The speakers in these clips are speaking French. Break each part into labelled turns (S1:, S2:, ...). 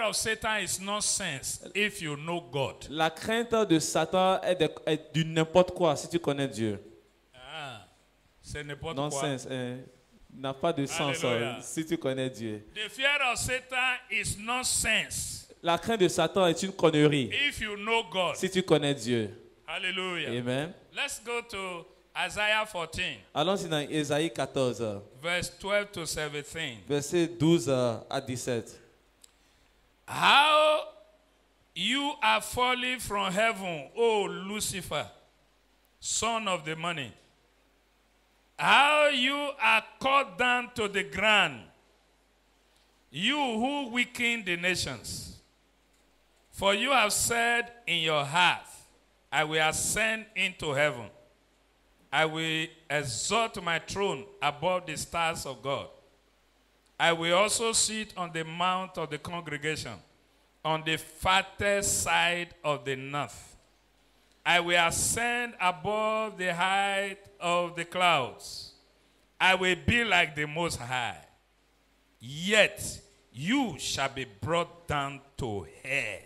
S1: of Satan is nonsense if you know God.
S2: La crainte de Satan est du n'importe quoi si tu connais Dieu.
S1: Ah, c'est n'importe quoi.
S2: Nonsense n'a pas de sens
S1: Alléluia.
S2: si tu connais Dieu.
S1: The fear of Satan is nonsense
S2: La crainte de Satan est une connerie
S1: if you know God.
S2: si tu connais Dieu.
S1: Hallelujah.
S2: Amen.
S1: Let's go to Isaiah 14,
S2: Allons-y dans Ésaïe 14,
S1: verse 12 to 17.
S2: versets 12 à 17.
S1: How you are falling from heaven, O Lucifer, son of the morning. How you are cut down to the ground, you who weaken the nations. For you have said in your heart, I will ascend into heaven. I will exalt my throne above the stars of God. I will also sit on the mount of the congregation, on the farthest side of the north. I will ascend above the height of the clouds. I will be like the Most High. Yet you shall be brought down to hell,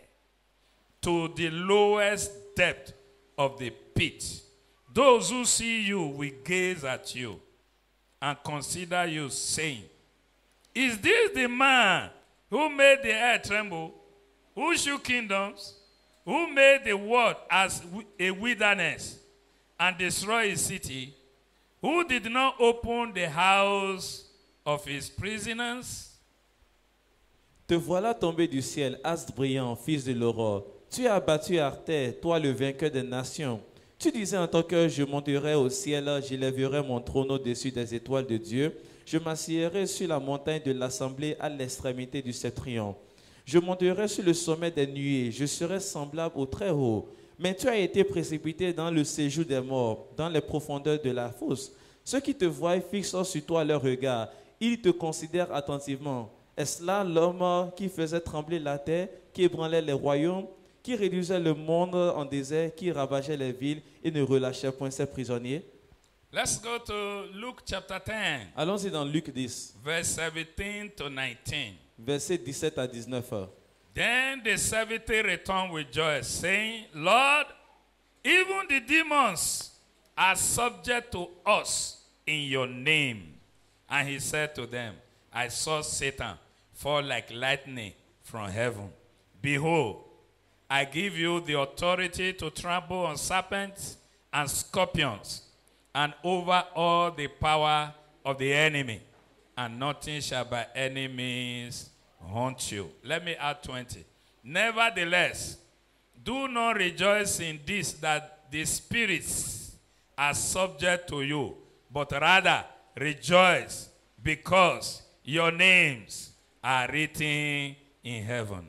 S1: to the lowest depth of the pit. Those who see you will gaze at you and consider you, saying, is this the man who made the earth tremble, who shook kingdoms, who made the world as a wilderness and destroyed his city, who did not open the house of his prisoners?
S2: Te voilà tombé du ciel, astre brillant, fils de l'aurore. Tu as abattu à terre, toi le vainqueur des nations. Tu disais en ton cœur, je monterai au ciel, j'élèverai mon trône au-dessus des étoiles de Dieu. Je m'assiérai sur la montagne de l'assemblée à l'extrémité du septentrion. Je monterai sur le sommet des nuées, je serai semblable au Très-Haut. Mais tu as été précipité dans le séjour des morts, dans les profondeurs de la fosse. Ceux qui te voient fixent sur toi leur regard, ils te considèrent attentivement. Est-ce là l'homme qui faisait trembler la terre, qui ébranlait les royaumes, qui réduisait le monde en désert, qui ravageait les villes et ne relâchait point ses prisonniers?
S1: Let's go to Luke chapter 10,
S2: Allons-y dans Luc 10,
S1: verse 17 to 19.
S2: versets 17 à 19.
S1: Then the 70 returned with joy, saying, Lord, even the demons are subject to us in your name. And he said to them, I saw Satan fall like lightning from heaven. Behold, I give you the authority to trample on serpents and scorpions, and over all the power of the enemy, and nothing shall by any means haunt you. Let me add 20. Nevertheless, do not rejoice in this, that the spirits are subject to you, but rather rejoice because your names are written in heaven.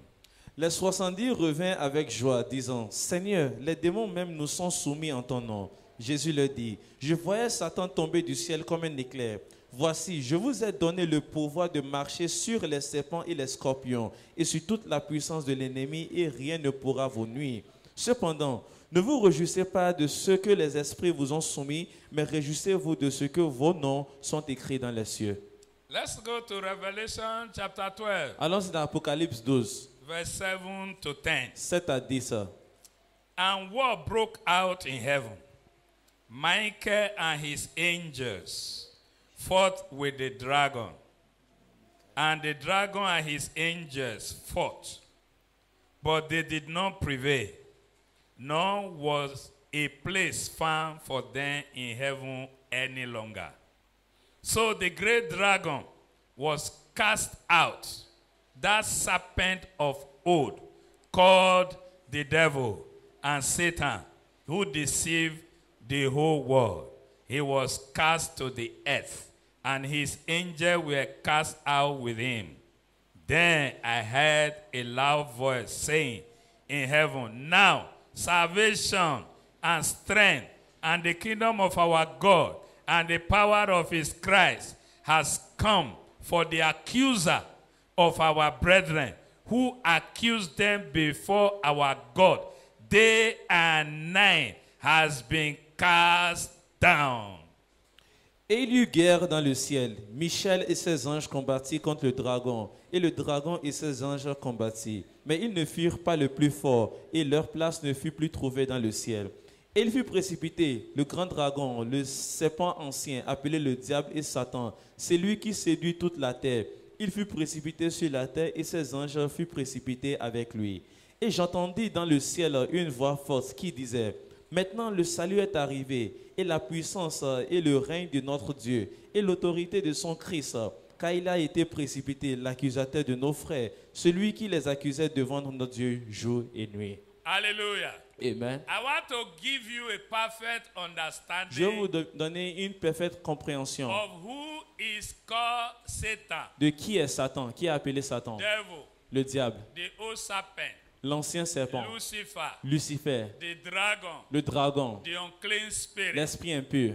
S2: Les 70 revinrent avec joie, disant, Seigneur, les démons même nous sont soumis en ton nom. Jésus leur dit, je voyais Satan tomber du ciel comme un éclair. Voici, je vous ai donné le pouvoir de marcher sur les serpents et les scorpions, et sur toute la puissance de l'ennemi, et rien ne pourra vous nuire. Cependant, ne vous réjouissez pas de ce que les esprits vous ont soumis, mais réjouissez-vous de ce que vos noms sont écrits dans les cieux.
S1: Let's go to Revelation chapter 12,
S2: Allons-y dans Apocalypse 12,
S1: verse 7 to 10.
S2: 7 à 10.
S1: And war broke out in heaven. Michael and his angels fought with the dragon. And the dragon and his angels fought. But they did not prevail. Nor was a place found for them in heaven any longer. So the great dragon was cast out, that serpent of old, called the devil and Satan, who deceived the whole world. He was cast to the earth, and his angels were cast out with him. Then I heard a loud voice saying in heaven, now salvation and strength and the kingdom of our God and the power of his Christ has come, for the accuser of our brethren, who accused them before our God day and night, has been cast down.
S2: Et il y eut guerre dans le ciel. Michel et ses anges combattirent contre le dragon. Et le dragon et ses anges combattirent. Mais ils ne furent pas le plus fort, et leur place ne fut plus trouvée dans le ciel. Et il fut précipité, le grand dragon, le serpent ancien, appelé le diable et Satan, c'est lui qui séduit toute la terre. Il fut précipité sur la terre, et ses anges furent précipités avec lui. Et j'entendis dans le ciel une voix forte qui disait, « Maintenant le salut est arrivé, et la puissance et le règne de notre Dieu, et l'autorité de son Christ, car il a été précipité, l'accusateur de nos frères, celui qui les accusait devant notre Dieu jour et nuit. »
S1: Hallelujah.
S2: Amen.
S1: I want to give you a perfect
S2: Je vais vous
S1: understanding
S2: donner une parfaite compréhension
S1: of who is called Satan,
S2: de qui est Satan, qui est appelé Satan,
S1: devil,
S2: le diable,
S1: the old serpent,
S2: l'ancien serpent,
S1: Lucifer,
S2: Lucifer,
S1: the dragon,
S2: le dragon,
S1: the unclean spirit.
S2: l'esprit impur.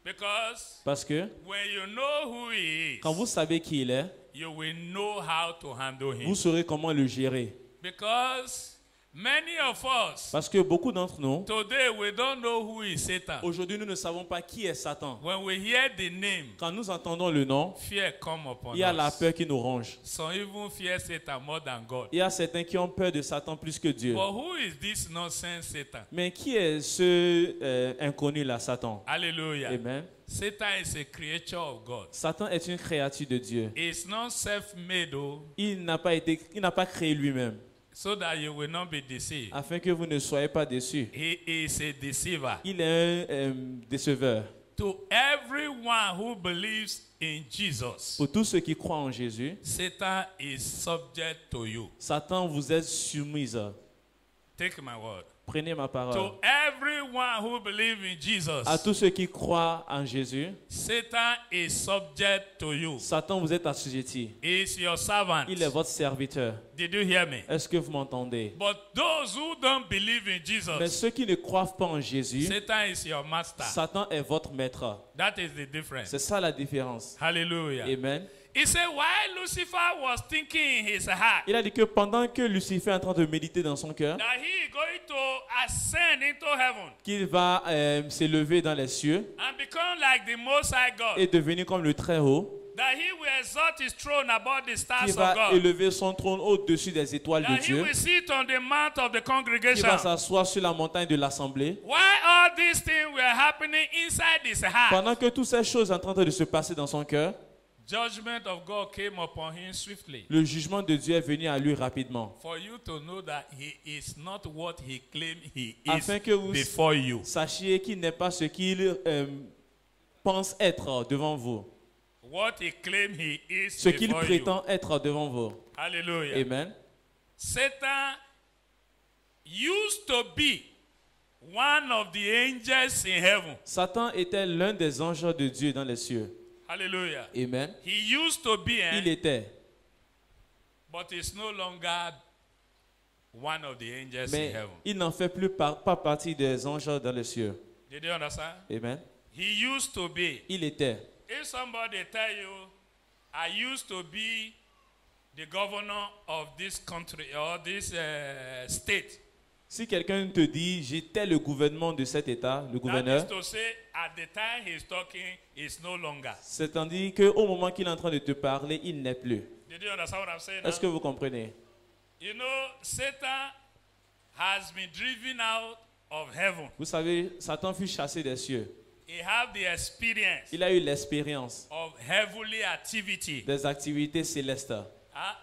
S1: Because
S2: Parce que
S1: when you know who he
S2: quand vous
S1: is,
S2: savez qui il est,
S1: you will know how to handle him.
S2: vous saurez comment le gérer.
S1: Because many of us,
S2: Parce que beaucoup d'entre nous,
S1: today we don't know who is Satan.
S2: aujourd'hui, nous ne savons pas qui est Satan.
S1: When we hear the name,
S2: Quand nous entendons le nom,
S1: fear come upon
S2: il y a la
S1: us.
S2: peur qui nous ronge.
S1: Some even fear Satan more than God.
S2: Il y a certains qui ont peur de Satan plus que Dieu.
S1: But who is this nonsense Satan?
S2: Mais qui est ce inconnu là, Satan?
S1: Hallelujah.
S2: Amen.
S1: Satan is a creature of God.
S2: Satan est une créature de Dieu.
S1: It's not self-made, oh,
S2: Il n'a pas créé lui-même,
S1: so that you will not be deceived.
S2: afin que vous ne soyez pas déçus.
S1: He is a deceiver.
S2: Il est un déceveur.
S1: To everyone who believes in Jesus,
S2: Pour tous ceux qui croient en Jésus,
S1: Satan is subject to you.
S2: Satan vous est soumise.
S1: Take my word.
S2: Prenez ma parole.
S1: To everyone who believes in Jesus,
S2: À tous ceux qui croient en Jésus,
S1: Satan is subject to you.
S2: Satan vous est assujetti.
S1: He is your servant.
S2: Il est votre serviteur.
S1: Did you hear me?
S2: Est-ce que vous m'entendez?
S1: But those who don't believe in
S2: Mais
S1: Jesus,
S2: ceux qui ne croient pas en Jésus,
S1: Satan is your master.
S2: Satan est votre maître.
S1: That is the difference.
S2: C'est ça la différence.
S1: Hallelujah.
S2: Amen.
S1: He said, while Lucifer was thinking in his heart
S2: Il a dit que pendant que Lucifer est en train de méditer dans son cœur,
S1: that he is going to ascend into heaven
S2: qu'il va s'élever dans les cieux
S1: and become like the Most High God,
S2: et devenir comme le Très-Haut,
S1: that he will exalt his throne above the
S2: qui
S1: stars of
S2: va
S1: God,
S2: élever son trône au-dessus des étoiles de
S1: that he
S2: Dieu,
S1: will sit on the mount of the
S2: qui
S1: congregation.
S2: va s'asseoir sur la montagne de l'Assemblée.
S1: While all these things were happening inside his heart,
S2: Pendant que toutes ces choses sont en train de se passer dans son cœur,
S1: judgment of God came upon him swiftly.
S2: le jugement de Dieu est venu à lui rapidement.
S1: For you to know that he is not what he claimed he is
S2: Afin que vous
S1: before you.
S2: sachiez qu'il n'est pas ce qu'il pense être devant vous.
S1: What he claimed he is
S2: Ce qu'il
S1: before you.
S2: prétend être devant vous.
S1: Hallelujah.
S2: Amen.
S1: Satan used to be one of the angels in heaven.
S2: Satan était l'un des anges de Dieu dans les cieux.
S1: Hallelujah.
S2: Amen.
S1: He used to be,
S2: Il était.
S1: but is no longer one of the angels in
S2: Mais
S1: heaven.
S2: il n'en fait plus pas partie des anges dans les cieux.
S1: Did you understand?
S2: Amen.
S1: He used to be.
S2: Il était.
S1: If somebody tell you, I used to be the governor of this country or this state,
S2: Si quelqu'un te dit, j'étais le gouvernement de cet État, le
S1: that
S2: gouverneur,
S1: is to say, at the time he's talking, he's no longer.
S2: c'est-à-dire qu'au moment qu'il est en train de te parler, il n'est plus.
S1: Did you understand what I'm saying now?
S2: Est-ce que vous comprenez?
S1: You know, Satan has been driven out of heaven.
S2: Vous savez, Satan fut chassé des cieux.
S1: He have the experience
S2: Il a eu l'expérience
S1: of heavenly activity.
S2: des activités célestes.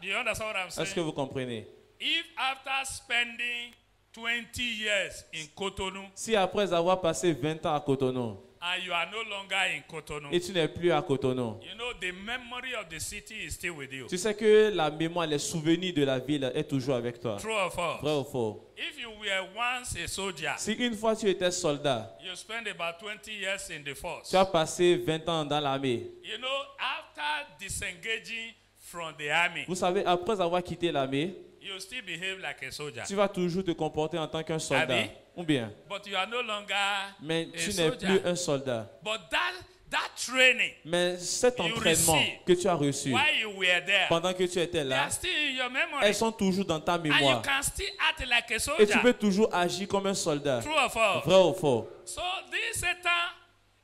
S1: Do you understand what I'm
S2: Est-ce que
S1: saying?
S2: vous comprenez?
S1: If after spending 20 years in Cotonou
S2: Si après avoir passé 20 ans à Cotonou,
S1: and you are no longer in Cotonou,
S2: et tu n'es plus à Cotonou,
S1: you know the memory of the city is still with you.
S2: tu sais que la mémoire, les souvenirs de la ville est toujours avec toi.
S1: True or false?
S2: Vrai ou faux?
S1: If you were once a soldier,
S2: Si une fois tu étais soldat,
S1: you spend about 20 years in the force.
S2: tu as passé 20 ans dans l'armée.
S1: You know, after disengaging from the army,
S2: Vous savez, après avoir quitté l'armée,
S1: you still behave like a soldier.
S2: tu vas toujours te comporter en tant qu'un soldat.
S1: Abi?
S2: Ou bien,
S1: But you are no longer
S2: mais
S1: a
S2: tu n'es
S1: soldier.
S2: plus un soldat.
S1: But that training,
S2: Mais cet
S1: You
S2: entraînement
S1: receive.
S2: que tu as reçu
S1: while you were there,
S2: pendant que tu étais
S1: they
S2: là,
S1: are still in your memory.
S2: elles sont toujours dans ta
S1: And you
S2: mémoire.
S1: can still act like a
S2: Et
S1: soldier.
S2: tu peux toujours agir comme un soldat.
S1: True or false?
S2: Vrai ou faux?
S1: So this Satan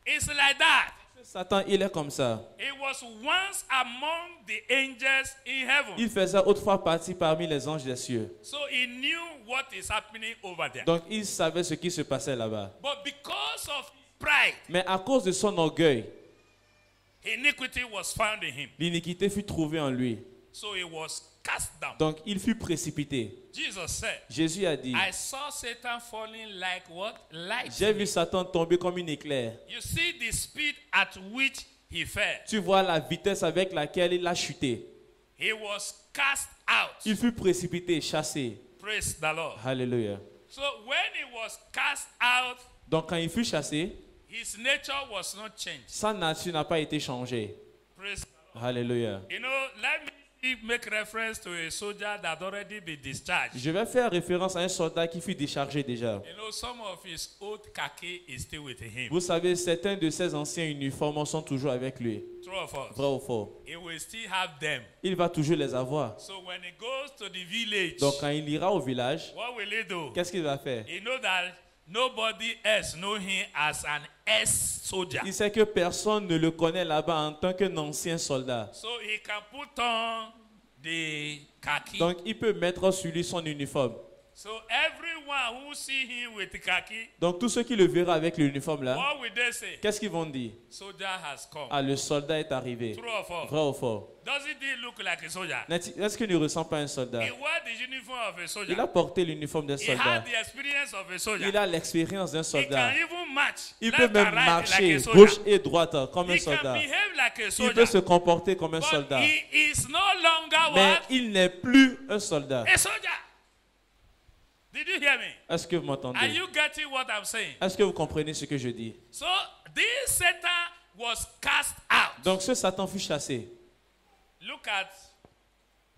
S1: is like that.
S2: Satan, il est comme ça.
S1: He was once among the angels in heaven.
S2: Il faisait autrefois partie parmi les anges des cieux.
S1: So he knew what is happening over there.
S2: Donc, il savait ce qui se passait là-bas.
S1: But because of his pride,
S2: Mais à cause de son orgueil,
S1: iniquity was found in him.
S2: l'iniquité fut trouvée en lui.
S1: So he was cast down.
S2: Donc, il fut précipité.
S1: Jesus said,
S2: Jésus a dit,
S1: I saw Satan falling like what?
S2: j'ai vu
S1: Lightning.
S2: Satan tomber comme une éclair.
S1: You see the speed at which he fell.
S2: Tu vois la vitesse avec laquelle il a chuté.
S1: He was cast out.
S2: Il fut précipité, chassé.
S1: Praise the Lord.
S2: Alléluia.
S1: So when he was cast out,
S2: Donc, quand il fut chassé,
S1: his nature was not changed.
S2: sa nature n'a pas été changée.
S1: Praise the Lord.
S2: Alléluia.
S1: You know, let me make reference to a soldier that already been discharged.
S2: Je vais faire référence à un soldat qui fut déchargé déjà.
S1: You know, some of his old khaki is still with him.
S2: Vous savez, certains de ses anciens uniformes sont toujours avec lui.
S1: True of us.
S2: Vrai ou faux?
S1: He will still have them.
S2: Il va toujours les avoir.
S1: So when he goes to the village,
S2: Donc, quand il ira au village,
S1: what will he do?
S2: qu'est-ce qu'il va faire?
S1: He know that nobody else know him as an ex-soldier.
S2: Il sait que personne ne le connaît là-bas en tant qu'un ancien soldat.
S1: So he can put on the khaki.
S2: Donc, il peut mettre sur lui son uniforme.
S1: So everyone who see him with the khaki,
S2: Donc, tous ceux qui le verront avec l'uniforme là,
S1: what will they say?
S2: qu'est-ce qu'ils vont dire?
S1: Soldier has come.
S2: Ah, le soldat est arrivé.
S1: True or false?
S2: Vrai ou faux?
S1: Doesn't he look like a soldier?
S2: Est-ce qu'il ne ressemble pas à un soldat?
S1: He wore the uniform of a soldier.
S2: Il a porté l'uniforme d'un
S1: He
S2: soldat.
S1: had the experience of a soldier.
S2: Il a l'expérience d'un
S1: He
S2: soldat.
S1: can even match
S2: Il
S1: left
S2: peut
S1: and
S2: même
S1: right
S2: marcher
S1: like a soldier.
S2: gauche et droite comme un
S1: He can
S2: soldat.
S1: behave like a
S2: Il
S1: soldier.
S2: peut se comporter comme un
S1: But
S2: soldat.
S1: he is no longer
S2: Mais
S1: what?
S2: il n'est plus un soldat.
S1: A soldier. Did you hear me?
S2: Est-ce que vous
S1: Are
S2: m'entendez?
S1: you getting what I'm saying?
S2: Est-ce que vous comprenez ce que je dis?
S1: So this Satan was cast out.
S2: Donc ce Satan fut chassé.
S1: Look at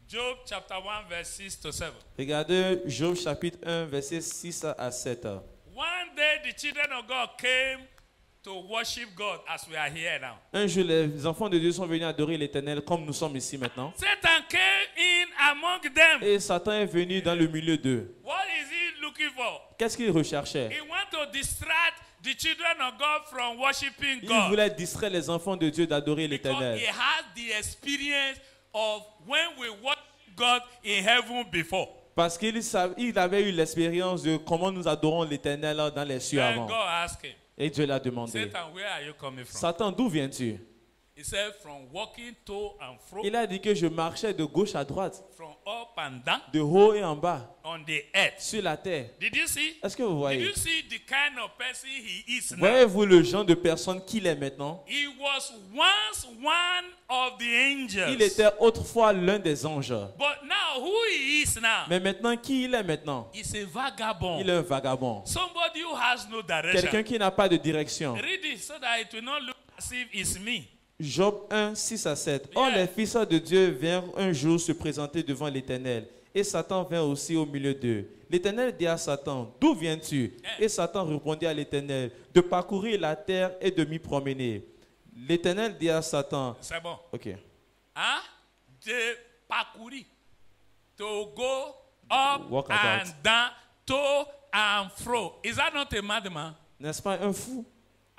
S1: Job chapter 1 verse 6 to 7.
S2: Regardez Job chapitre 1 verset 6 à 7.
S1: One day the children of God came to worship God as we are here now.
S2: Un jour, les enfants de Dieu sont venus adorer l'Éternel comme nous sommes ici maintenant.
S1: Satan came in among them.
S2: Et Satan est venu dans le milieu d'eux.
S1: What is he looking for?
S2: Qu'est-ce qu'il recherchait?
S1: He want to distract the children of God from worshiping
S2: Il
S1: God.
S2: voulait distraire les enfants de Dieu d'adorer
S1: Because
S2: l'Éternel.
S1: he had the experience of when we worship God in heaven before.
S2: Parce qu'il avait eu l'expérience de comment nous adorons l'Éternel dans les cieux
S1: Then
S2: avant.
S1: God asked him,
S2: Et Dieu l'a demandé.
S1: Satan, where are you coming from?
S2: Satan, d'où viens-tu?
S1: He said, from walking to and fro,
S2: Il a dit que je marchais de gauche à droite,
S1: from up and down
S2: de haut et en bas,
S1: on the earth.
S2: sur la terre.
S1: Did you see?
S2: Est-ce que vous
S1: Did
S2: voyez?
S1: you see the kind of person he is now?
S2: Voyez-vous le genre de personne qu'il est maintenant?
S1: He was once one of the angels.
S2: Il était autrefois l'un des anges.
S1: But now, who he is now?
S2: Mais maintenant, qui il est maintenant?
S1: He's a vagabond.
S2: Il est un vagabond.
S1: Somebody who has no direction.
S2: Quelqu'un qui n'a pas de direction.
S1: Read it so that it will not look as if it's me.
S2: Job 1, 6 à 7. Or,
S1: Yeah.
S2: les fils de Dieu vinrent un jour se présenter devant l'Éternel. Et Satan vint aussi au milieu d'eux. L'Éternel dit à Satan, d'où viens-tu? Et Satan répondit à l'Éternel, de parcourir la terre et de m'y promener. L'Éternel dit à Satan,
S1: C'est bon.
S2: ok.
S1: Hein? De parcourir. To go up
S2: Walk
S1: and
S2: about.
S1: down, to and fro. Is that not a madman?
S2: N'est-ce pas un fou?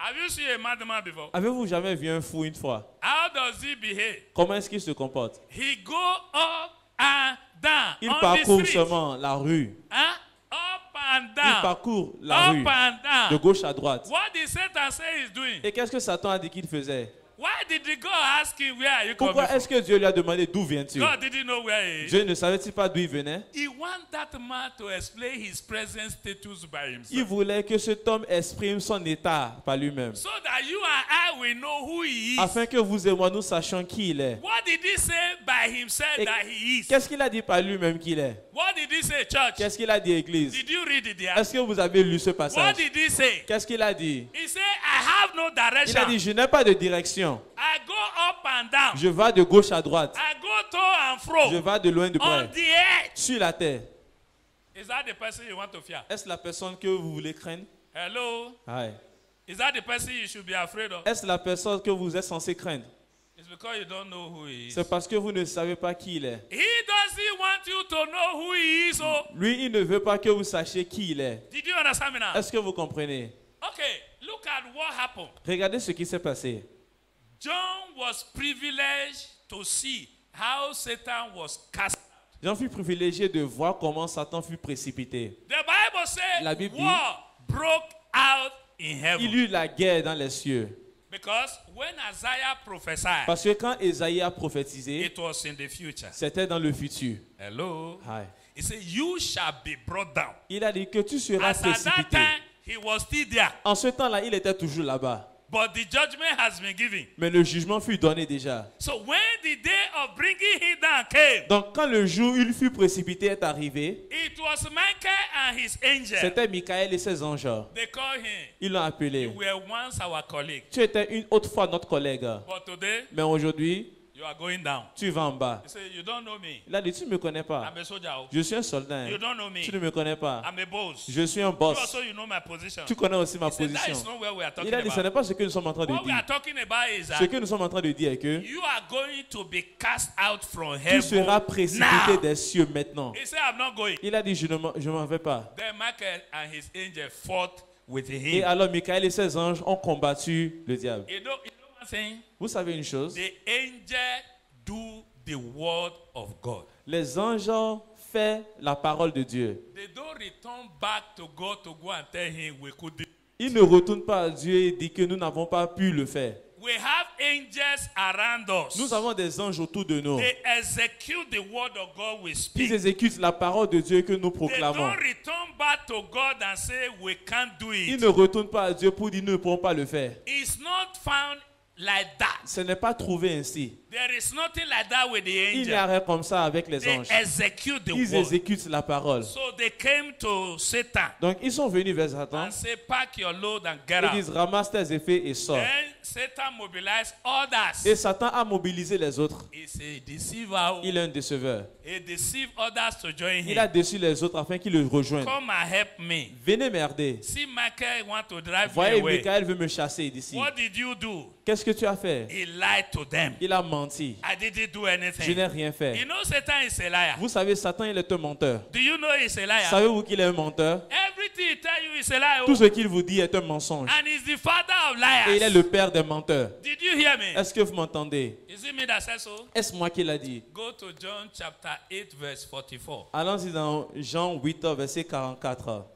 S1: Have you seen a madman before?
S2: Avez-vous jamais vu un fou une fois?
S1: How does he behave?
S2: Comment est-ce qu'il se comporte?
S1: He go up and down
S2: Il
S1: on
S2: parcourt
S1: the street.
S2: seulement la rue.
S1: Hein? Up and
S2: Il
S1: down.
S2: parcourt la rue
S1: Up and
S2: de
S1: down.
S2: gauche à droite.
S1: What did Satan say he's doing?
S2: Et qu'est-ce que Satan a dit qu'il faisait?
S1: Why did the God ask him where are you coming
S2: Pourquoi
S1: from?
S2: est-ce que Dieu lui a demandé d'où viens-tu?
S1: God didn't know where he is.
S2: Dieu ne savait-il pas d'où il venait?
S1: He want that man to explain his present status by
S2: Il
S1: himself.
S2: voulait que cet homme exprime son état par lui-même.
S1: So that you and I will know who he is.
S2: Afin que vous et moi nous sachions qui il est.
S1: What did he say by himself
S2: Et
S1: that he is?
S2: qu'est-ce qu'il a dit par lui-même qu'il est?
S1: What did he say, church?
S2: Qu'est-ce qu'il a dit, Église?
S1: Did you read it there?
S2: Est-ce que vous avez lu ce
S1: What
S2: passage?
S1: did he say?
S2: Qu'est-ce qu'il a dit?
S1: He said, I have no
S2: Il a
S1: direction.
S2: dit, je n'ai pas de direction.
S1: I go up and down.
S2: Je vais de gauche à droite.
S1: I go to and fro.
S2: Je vais de loin de
S1: On
S2: près.
S1: the earth.
S2: Sur la terre.
S1: Is that the person you want to fear?
S2: Est-ce la personne que vous voulez craindre?
S1: Hello?
S2: Aye.
S1: Is that the person you should be afraid of?
S2: Est-ce la personne que vous êtes censé craindre?
S1: It's because you don't know who he is.
S2: C'est parce que vous ne savez pas qui il est.
S1: He doesn't want you to know who he is. Oh,
S2: Lui, il ne veut pas que vous sachiez qui il est.
S1: did you understand me now?
S2: Est-ce que vous comprenez?
S1: Okay, look at what happened.
S2: Regardez ce qui s'est passé.
S1: John was privileged to see how Satan was cast.
S2: Jean fut privilégié de voir comment Satan fut précipité.
S1: The Bible says
S2: La Bible dit-
S1: war broke out in
S2: Il
S1: heaven.
S2: eut la guerre dans les cieux.
S1: Because when Isaiah prophesied,
S2: Parce que quand Ésaïe a prophétisé,
S1: it was in the future.
S2: c'était dans le futur.
S1: Hello.
S2: Hi.
S1: He said, you shall be brought down.
S2: Il a dit que tu seras
S1: As at that
S2: précipité.
S1: time, he was still there.
S2: En ce temps-là, il était toujours là-bas.
S1: But the judgment has been given.
S2: Mais le jugement fut donné déjà.
S1: So when the day of bringing him down came,
S2: Donc quand le jour où il fut précipité est arrivé,
S1: it was Michael and his angel.
S2: c'était Michael et ses anges.
S1: They called him.
S2: Ils l'ont appelé.
S1: You were once our colleague.
S2: Tu étais une autre fois notre collègue.
S1: But today,
S2: Mais aujourd'hui,
S1: you are going down.
S2: tu vas en bas.
S1: He said, you don't know me.
S2: Il a dit, tu ne me connais pas.
S1: I'm a soldier.
S2: Je suis un soldat.
S1: You don't know me.
S2: Tu ne me connais pas.
S1: I'm a boss.
S2: Je suis un
S1: You
S2: boss.
S1: also you know my position.
S2: Tu connais aussi ma
S1: He said, that is
S2: position.
S1: not where we are talking
S2: Il a dit, ce n'est
S1: about.
S2: pas ce que nous sommes en train de
S1: What we are
S2: dire.
S1: talking about is
S2: Ce
S1: that
S2: que nous sommes en train de dire est que
S1: you are going to be cast out from
S2: tu
S1: heaven
S2: seras précipité
S1: now.
S2: des cieux maintenant.
S1: He said, I'm not going.
S2: Il a dit, je m'en vais pas.
S1: Then Michael and his angel fought with
S2: Et
S1: him.
S2: alors Michael et ses anges ont combattu le diable.
S1: You know one thing?
S2: Vous savez une chose?
S1: The angel do the word of God.
S2: Les anges font la parole de Dieu.
S1: They don't return back to God to go and tell him we could do.
S2: Ils ne retournent pas à Dieu et disent que nous n'avons pas pu le faire.
S1: We have angels around us.
S2: Nous avons des anges autour de nous.
S1: They execute the word of God we
S2: Ils
S1: speak.
S2: exécutent la parole de Dieu que nous
S1: They
S2: proclamons.
S1: don't return back to God and say we can't do
S2: Ils
S1: it.
S2: ne retournent pas à Dieu pour dire nous ne pourrons pas le faire.
S1: It's not found like that.
S2: Ce n'est pas trouvé ainsi.
S1: There is nothing like that with the
S2: Il n'y a
S1: angel.
S2: rien comme ça avec les
S1: They
S2: anges.
S1: execute the
S2: Ils
S1: word.
S2: exécutent la parole.
S1: So they came to Satan
S2: Donc ils sont venus vers Satan.
S1: and say, pack your load and get
S2: Ils
S1: out.
S2: disent ramasse tes effets et sors.
S1: Then Satan mobilized others.
S2: Et Satan a mobilisé les autres.
S1: He's a deceiver.
S2: Il est un déceveur.
S1: He deceived others to join
S2: Il a
S1: him.
S2: déçu les autres afin qu'ils le rejoignent.
S1: Come and help me.
S2: Venez m'aider.
S1: See, Michael want to drive me
S2: Voyez,
S1: away.
S2: Michael veut me chasser d'ici.
S1: What did you do?
S2: Qu'est-ce que tu as fait?
S1: He lied to them.
S2: Il a menti.
S1: I didn't do
S2: Je
S1: anything.
S2: n'ai rien
S1: You
S2: fait.
S1: know Satan is a liar.
S2: Vous savez, Satan, il est un menteur.
S1: Do you know he's a liar?
S2: Savez-vous qu'il est un menteur?
S1: Everything he tell you is a lie.
S2: Tout ce qu'il vous dit est un mensonge.
S1: And he's the father of
S2: Et il est
S1: liars.
S2: le père des menteurs.
S1: Did you hear me?
S2: Est-ce que vous m'entendez?
S1: Is it me that says so?
S2: Est-ce moi qui l'a dit?
S1: Go to John chapter 8 verse 44.
S2: Allons-y dans Jean 8, verset 44.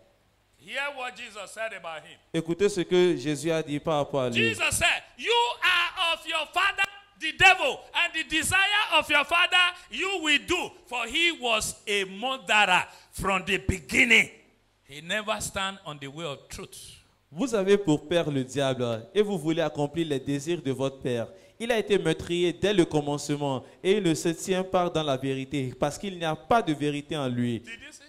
S1: Hear what Jesus said about him.
S2: Écoutez ce que Jésus a dit par rapport à lui.
S1: Jesus said, you are of your father, the devil, and the desire of your father you will do. For he was a murderer from the beginning. He never stand on the way of truth.
S2: Vous avez pour père le diable et vous voulez accomplir les désirs de votre père. Il a été meurtrier dès le commencement et il ne se tient pas dans la vérité parce qu'il n'y a pas de vérité en lui.
S1: Did you see?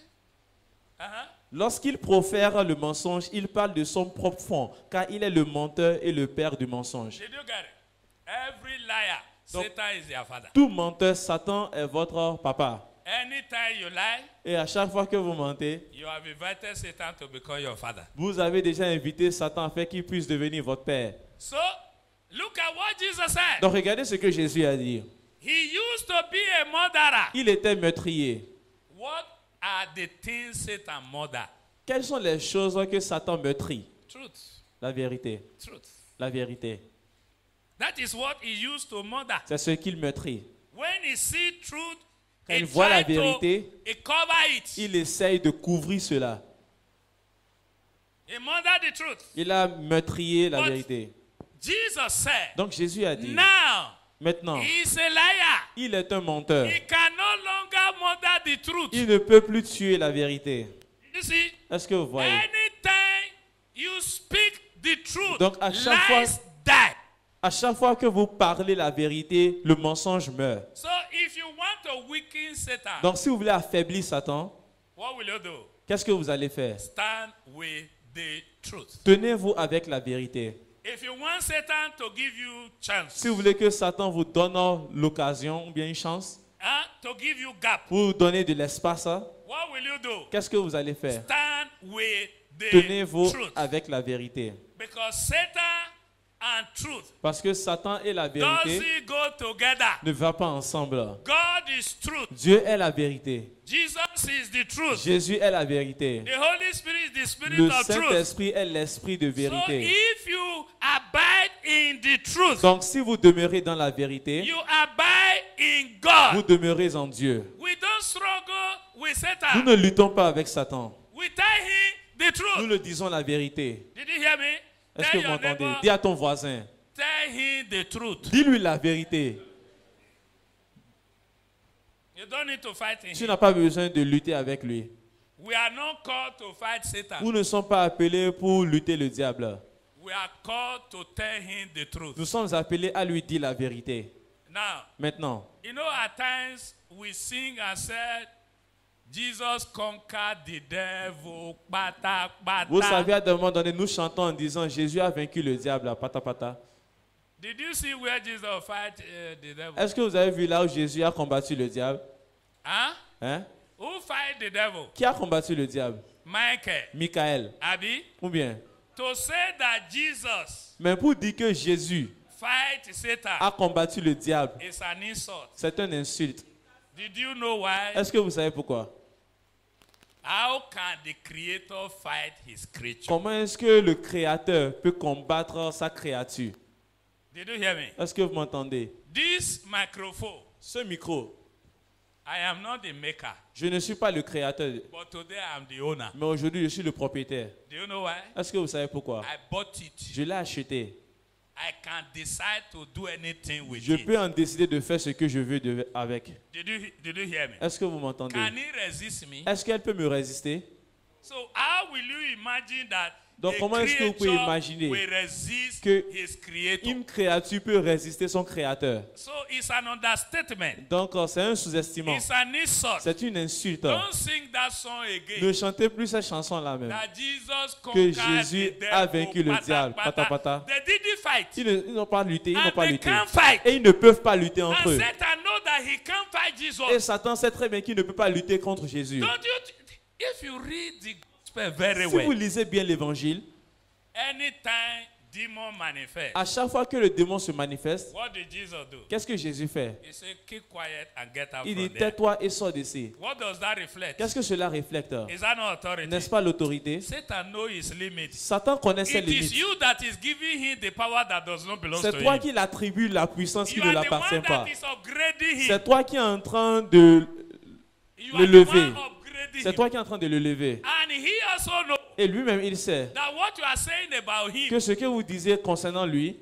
S2: Lorsqu'il profère le mensonge, il parle de son propre fond car il est le menteur et le père du mensonge.
S1: Did you get it? Every liar,
S2: Donc-
S1: Satan is their father.
S2: Tout menteur, Satan est votre papa.
S1: Anytime you lie,
S2: Et à chaque fois que vous mentez,
S1: you have invited Satan to become your father.
S2: vous avez déjà invité Satan afin qu'il puisse devenir votre père.
S1: So, look at what Jesus said.
S2: Donc regardez ce que Jésus a dit.
S1: He used to be a murderer.
S2: Il était meurtrier.
S1: What are the things Satan murder?
S2: Quelles sont les choses que Satan meurtrit?
S1: Truth.
S2: La vérité.
S1: Truth.
S2: La vérité.
S1: That is what he used to murder.
S2: C'est ce qu'il meurtrit.
S1: When he see truth,
S2: Quand
S1: he
S2: il voit la
S1: try to
S2: vérité,
S1: he cover it.
S2: il essaye de couvrir cela.
S1: He murdered the truth.
S2: Il a meurtrié la
S1: But-
S2: vérité.
S1: Jesus said,
S2: Donc Jésus a dit,
S1: now
S2: maintenant,
S1: he is a liar.
S2: il est un menteur.
S1: He can no longer murder the truth.
S2: Il ne peut plus tuer la vérité.
S1: You see,
S2: Est-ce que vous voyez?
S1: anytime you speak the truth,
S2: Donc, à chaque fois-
S1: lies die.
S2: À chaque fois que vous parlez la vérité, le mensonge meurt.
S1: So if you want to weaken Satan,
S2: Donc si vous voulez affaiblir Satan,
S1: what will you do?
S2: qu'est-ce que vous allez faire?
S1: Stand with the truth.
S2: Tenez-vous avec la vérité.
S1: If you want Satan to give you chance,
S2: Si vous voulez que Satan vous donne l'occasion ou bien une chance,
S1: to give you gap,
S2: pour vous donner de l'espace,
S1: what will you do?
S2: qu'est-ce que vous allez faire?
S1: Stand with the
S2: Tenez-vous
S1: truth.
S2: avec la vérité.
S1: Because Satan and truth
S2: Parce que Satan et la vérité
S1: doesn't go together.
S2: ne vont pas ensemble.
S1: God is truth.
S2: Dieu est la vérité.
S1: Jesus is the truth.
S2: Jésus est la vérité.
S1: The Holy Spirit is the spirit
S2: Le
S1: of truth.
S2: Saint-Esprit est l'esprit de
S1: So
S2: vérité.
S1: if you abide in the truth,
S2: Donc si vous demeurez dans la vérité,
S1: you abide in
S2: vous
S1: God.
S2: demeurez en Dieu.
S1: We don't struggle with
S2: Nous
S1: Satan.
S2: ne luttons pas avec Satan.
S1: We tell him the
S2: Nous
S1: truth.
S2: le disons la vérité.
S1: Did you hear me?
S2: Est-ce que
S1: Tell
S2: vous
S1: your
S2: m'entendez?
S1: neighbor,
S2: Dis à ton voisin.
S1: tell him the truth.
S2: Dis-lui la vérité.
S1: You don't need to fight
S2: Tu
S1: him.
S2: n'as pas besoin de lutter avec lui.
S1: We are not called to fight Satan.
S2: Nous ne sommes pas appelés pour lutter le diable.
S1: We are called to tell him the truth.
S2: Nous sommes appelés à lui dire la vérité.
S1: Now,
S2: Maintenant,
S1: you know, at times we sing and say, Jesus conquered the devil. Bata,
S2: vous
S1: bata.
S2: savez, à un moment donné, nous chantons en disant Jésus a vaincu le diable. Pata, pata.
S1: Did you see where Jesus fight the devil?
S2: Est-ce que vous avez vu là où Jésus a combattu le diable?
S1: Huh?
S2: Hein?
S1: Who fight the devil?
S2: Qui a combattu le diable?
S1: Michael.
S2: Michael.
S1: Abi?
S2: Ou bien?
S1: To say that Jesus
S2: Mais pour dire que Jésus
S1: fight Satan
S2: a combattu le diable,
S1: is an insult.
S2: c'est une insulte.
S1: Did you know why?
S2: Est-ce que vous savez pourquoi?
S1: How can the creator fight his creature?
S2: Comment est-ce que le Créateur peut combattre sa créature?
S1: Did you hear me?
S2: Est-ce que vous m'entendez?
S1: This microphone,
S2: Ce micro,
S1: I am not the maker,
S2: je ne suis pas le créateur,
S1: but today I am the owner.
S2: mais aujourd'hui je suis le propriétaire.
S1: Do you know why?
S2: Est-ce que vous savez pourquoi?
S1: I bought it.
S2: Je l'ai acheté.
S1: I can decide to do anything with
S2: Je
S1: it.
S2: peux en décider de faire ce que je veux avec.
S1: Did you hear me?
S2: Est-ce que vous m'entendez?
S1: Can he resist me?
S2: Est-ce qu'elle peut me résister?
S1: So how will you imagine that
S2: Donc,
S1: a
S2: comment est-ce que vous pouvez
S1: creature
S2: imaginer
S1: will resist
S2: que
S1: his creator?
S2: Une créature peut résister son créateur.
S1: So it's an understatement.
S2: Donc c'est un sous-estimant.
S1: It's an insult.
S2: C'est une insulte.
S1: Don't sing that song again.
S2: Ne chantez plus cette chanson-là même.
S1: That Jesus
S2: Que
S1: conquered
S2: Jésus
S1: the
S2: a
S1: devil.
S2: vaincu le
S1: Pata,
S2: diable.
S1: pata.
S2: Pata, pata.
S1: They didn't fight.
S2: Ils n'ont pas lutté, ils n'ont
S1: And
S2: pas
S1: they
S2: lutté.
S1: can't fight.
S2: Et ils ne peuvent pas lutter
S1: And
S2: entre eux.
S1: Satan know that he can't fight Jesus.
S2: Et Satan sait très bien qu'il ne peut pas lutter contre Jésus.
S1: Don't you? If you read the gospel very
S2: Si vous
S1: well,
S2: lisez bien l'évangile,
S1: anytime demon manifest,
S2: à chaque fois que le démon se manifeste,
S1: what did Jesus do?
S2: qu'est-ce que Jésus fait?
S1: He said, "Keep quiet and get out
S2: Il
S1: from
S2: dit
S1: there."
S2: tais-toi et sors d'ici.
S1: What does that reflect?
S2: Qu'est-ce que cela reflète?
S1: Is that not authority?
S2: N'est-ce pas l'autorité?
S1: Satan knows his limits.
S2: Satan connaît ses
S1: It is
S2: limites.
S1: you that is giving him the power that does not belong to
S2: C'est toi
S1: him.
S2: qui l'attribue la puissance qui
S1: You
S2: ne
S1: are the one
S2: l'appartient pas.
S1: that is upgrading him.
S2: C'est toi qui es en train de
S1: You
S2: le
S1: are the
S2: lever.
S1: one upgrading
S2: C'est
S1: him.
S2: toi qui es en train de le lever.
S1: And he also knows
S2: Et lui-même, il sait
S1: that what you are saying about him,
S2: que ce que vous disiez concernant lui,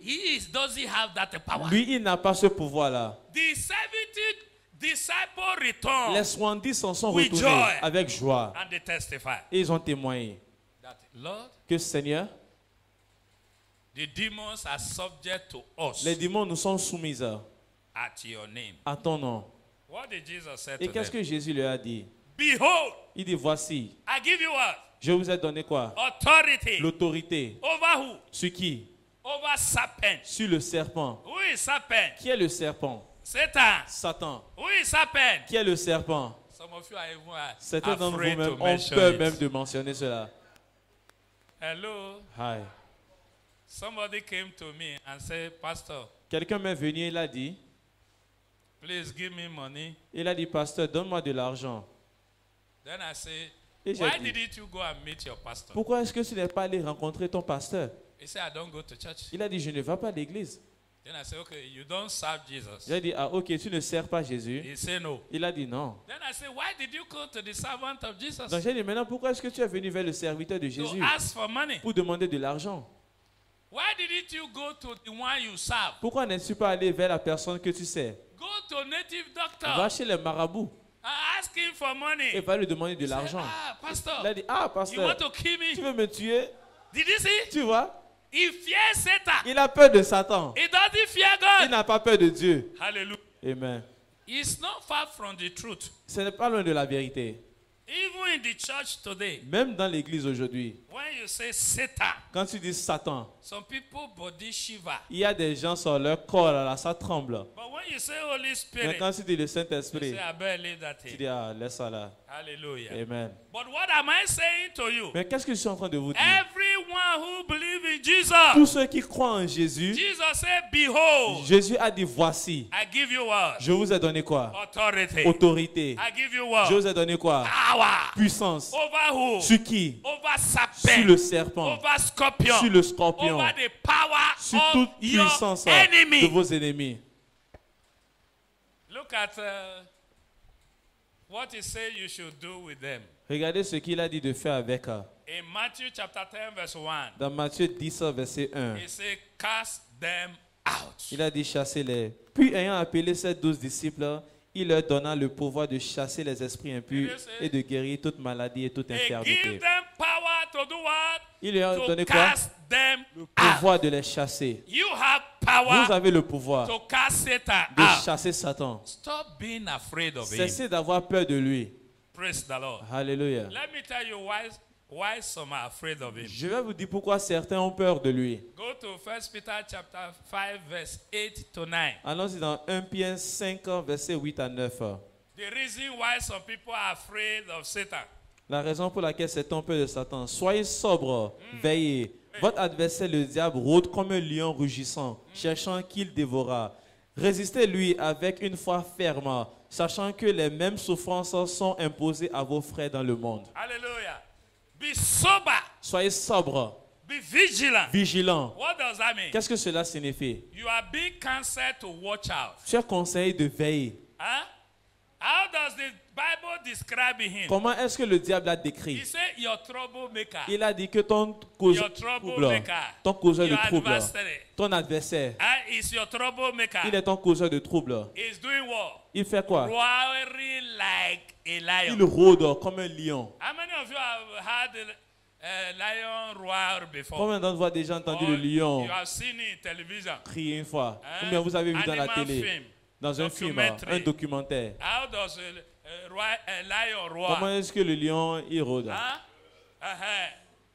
S1: doesn't have that power.
S2: lui, il n'a pas ce pouvoir-là.
S1: The 70 disciples return
S2: Les 70 s'en sont
S1: With
S2: retournés
S1: joy.
S2: avec joie.
S1: and they testify
S2: Et ils ont témoigné
S1: that, Lord,
S2: que Seigneur,
S1: the demons are subject to us
S2: les démons nous sont soumis
S1: at your name.
S2: à ton nom.
S1: What did Jesus say
S2: Et
S1: to
S2: qu'est-ce
S1: them?
S2: que Jésus leur a dit?
S1: Behold,
S2: Il dit, voici,
S1: I give you what?
S2: je vous ai donné quoi?
S1: Authority.
S2: L'autorité.
S1: Over who?
S2: Sur qui?
S1: Over serpent.
S2: Sur le serpent.
S1: Who is serpent?
S2: Qui est le serpent?
S1: Satan.
S2: Satan.
S1: Who is serpent?
S2: Qui est le serpent?
S1: Some of you are even
S2: Certains d'entre
S1: afraid
S2: vous-même
S1: to
S2: ont
S1: mention
S2: peur
S1: it.
S2: même de mentionner cela.
S1: Hello.
S2: Hi.
S1: Somebody came to me and said, Pastor,
S2: Quelqu'un m'est venu et il a dit,
S1: please give me money.
S2: pasteur, donne-moi de l'argent.
S1: Then I said,
S2: Et j'ai
S1: why
S2: dit,
S1: didn't you go and meet your pastor?
S2: pourquoi est-ce que tu n'es pas allé rencontrer ton pasteur?
S1: He said, I don't go to church.
S2: Il a dit, je ne vais pas à l'église.
S1: Then I said, okay, you don't serve Jesus.
S2: J'ai dit, ah ok, tu ne sers pas Jésus.
S1: He said no.
S2: Il a dit non.
S1: Then I said, why did you go to the servant of Jesus
S2: Donc j'ai dit, maintenant, pourquoi est-ce que tu es venu vers le serviteur de
S1: to
S2: Jésus
S1: ask for money?
S2: pour demander de l'argent?
S1: Why didn't you go to the one you serve?
S2: Pourquoi n'es-tu pas allé vers la personne que tu sais?
S1: Go to native
S2: Va
S1: doctor
S2: chez les marabouts
S1: and ask him for money.
S2: et va lui demander de
S1: He said,
S2: l'argent.
S1: ah, pastor,
S2: Il a dit, ah
S1: you
S2: pasteur,
S1: want to kill me?
S2: tu veux me tuer?
S1: Did you see?
S2: Tu vois?
S1: He fears Satan.
S2: Il a peur de Satan.
S1: He doesn't fear
S2: Il
S1: God.
S2: n'a pas peur de Dieu.
S1: Hallelujah.
S2: Amen.
S1: He's not far from the truth.
S2: Ce n'est pas loin de la vérité.
S1: Even in the church today,
S2: Même dans l'église aujourd'hui,
S1: when you say Satan,
S2: quand tu dis Satan,
S1: some people body shiver.
S2: il y a des gens sur leur corps, là, ça tremble.
S1: But when you say Holy
S2: Mais
S1: Spirit,
S2: quand tu dis le
S1: you
S2: Saint-Esprit,
S1: say, I better leave that
S2: tu
S1: thing.
S2: dis, ah, laisse ça là.
S1: Hallelujah.
S2: Amen.
S1: But what am I saying to you?
S2: Mais qu'est-ce que je suis en train de vous dire?
S1: Every Everyone who believes in Jesus.
S2: Tous ceux qui croient en Jésus,
S1: Jesus said, behold,
S2: Jésus a dit, voici,
S1: I give you what?
S2: je vous ai donné quoi?
S1: Authority.
S2: Autorité.
S1: I give you what?
S2: Je vous ai donné quoi?
S1: Power.
S2: Puissance.
S1: Over who?
S2: Sur qui?
S1: Over
S2: Sur
S1: serpent.
S2: le serpent.
S1: Over scorpion.
S2: Sur le scorpion.
S1: Over the power
S2: Sur
S1: of
S2: toute
S1: your
S2: puissance de
S1: enemy.
S2: vos ennemis.
S1: Look at what he said you should do with them.
S2: Regardez ce qu'il a dit de faire avec eux.
S1: In Matthew chapter 10 verse 1,
S2: Dans Matthieu 10, verset 1,
S1: he said, cast them out.
S2: il a dit chassez-les. Puis ayant appelé ses 12 disciples, il leur donna le pouvoir de chasser les esprits impurs et de guérir toute maladie et toute
S1: He give
S2: infirmité.
S1: them power to do what?
S2: Il leur a
S1: To
S2: donné quoi?
S1: cast them
S2: Le
S1: out.
S2: pouvoir de les chasser.
S1: You have
S2: Vous
S1: power
S2: avez le pouvoir
S1: to cast Satan
S2: de
S1: out.
S2: chasser Satan.
S1: Stop being afraid of him.
S2: Cessez d'avoir peur de lui.
S1: Praise the Lord.
S2: Alléluia.
S1: Let me tell you why some are afraid of him.
S2: Je vais vous dire pourquoi certains ont peur de lui.
S1: Go to 1 Peter chapter 5 verse 8 to 9.
S2: Allons-y dans 1 Pierre 5, verset 8 à 9.
S1: The reason why some people are afraid of Satan.
S2: La raison pour laquelle certains ont peur de Satan. Soyez sobres, veillez. Votre adversaire, le diable, rôde comme un lion rugissant, cherchant qu'il dévorera. Résistez-lui avec une foi ferme, sachant que les mêmes souffrances sont imposées à vos frères dans le monde.
S1: Hallelujah. Be sober.
S2: Soyez sobres,
S1: Be vigilant.
S2: vigilants.
S1: What does that mean?
S2: Qu'est-ce que cela signifie?
S1: You are being counseled to watch out.
S2: Tu es conseillé de veiller.
S1: Huh? How does the Bible describe him?
S2: Comment est-ce que le diable a
S1: He
S2: décrit?
S1: said, your troublemaker.
S2: Il a dit que ton causeur
S1: Your
S2: de trouble,
S1: troublemaker.
S2: ton causeur de
S1: Your
S2: trouble,
S1: adversary.
S2: ton adversaire,
S1: Is your troublemaker.
S2: il est ton causeur de trouble.
S1: He's doing what?
S2: Il fait quoi?
S1: Roaring like a lion.
S2: Il rôde comme un lion.
S1: How many of you have had a lion roar before?
S2: Combien d'entre vous avez déjà entendu
S1: Or
S2: le lion
S1: you have seen it in television.
S2: crier une fois?
S1: Hein?
S2: Combien vous avez vu dans la
S1: Animal
S2: télé?
S1: film.
S2: Dans un film,
S1: Documentary.
S2: un documentaire.
S1: How does a lion roar?
S2: Comment est-ce que le lion il rôde?
S1: Huh?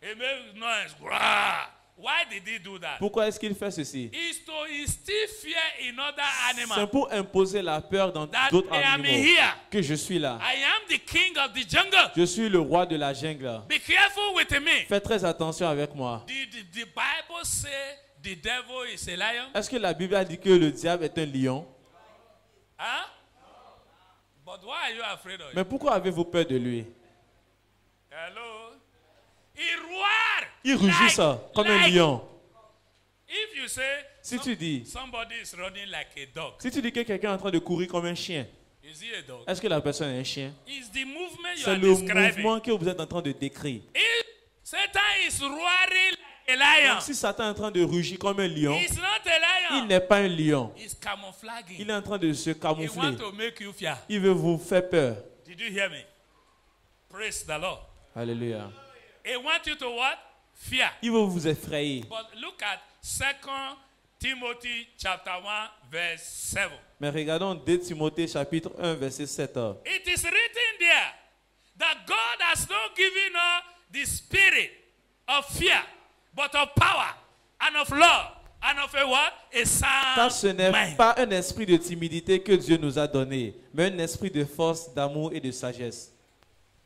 S1: He makes noise. Roar. Why did he do that?
S2: Pourquoi est-ce qu'il fait ceci?
S1: It's to instill fear in other
S2: C'est
S1: animals.
S2: pour imposer la peur dans
S1: That
S2: d'autres
S1: I am
S2: animaux.
S1: here.
S2: Que je suis là.
S1: I am the king of the jungle.
S2: Je suis le roi de la jungle.
S1: Be careful with me.
S2: Faites très attention avec moi.
S1: The Bible say the devil is a lion?
S2: Est-ce que la Bible a dit que le diable est un lion?
S1: Huh? But why are you afraid of him?
S2: Mais pourquoi avez-vous peur de lui?
S1: Hello? He roared.
S2: Il rugit ça comme un lion.
S1: If you say
S2: Si tu dis,
S1: somebody is running like a dog,
S2: si tu dis que quelqu'un est en train de courir comme un chien,
S1: is he a dog?
S2: est-ce que la personne est un chien?
S1: It's the movement you
S2: C'est
S1: are
S2: le
S1: describing.
S2: mouvement que vous êtes en train de décrire.
S1: If Satan is roaring like a lion,
S2: Donc, si Satan est en train de rugir comme un lion,
S1: he's not a
S2: il
S1: lion.
S2: n'est pas un lion.
S1: He's camouflaging.
S2: Il est en train de se
S1: He
S2: camoufler.
S1: wants to make you fear.
S2: Il veut vous faire peur.
S1: Did you hear me? Praise the Lord.
S2: Alléluia.
S1: He wants you to what? Fear.
S2: Il veut vous effrayer.
S1: But look at 2 Timothy chapter 1 verse 7.
S2: Mais regardons 2 Timothée chapitre 1 verset 7.
S1: It is written there that God has not given us the spirit of fear, but of power and of love and of a what? A
S2: Car ce
S1: sound
S2: n'est
S1: mind.
S2: pas un esprit de timidité que Dieu nous a donné, mais un esprit de force, d'amour et de sagesse.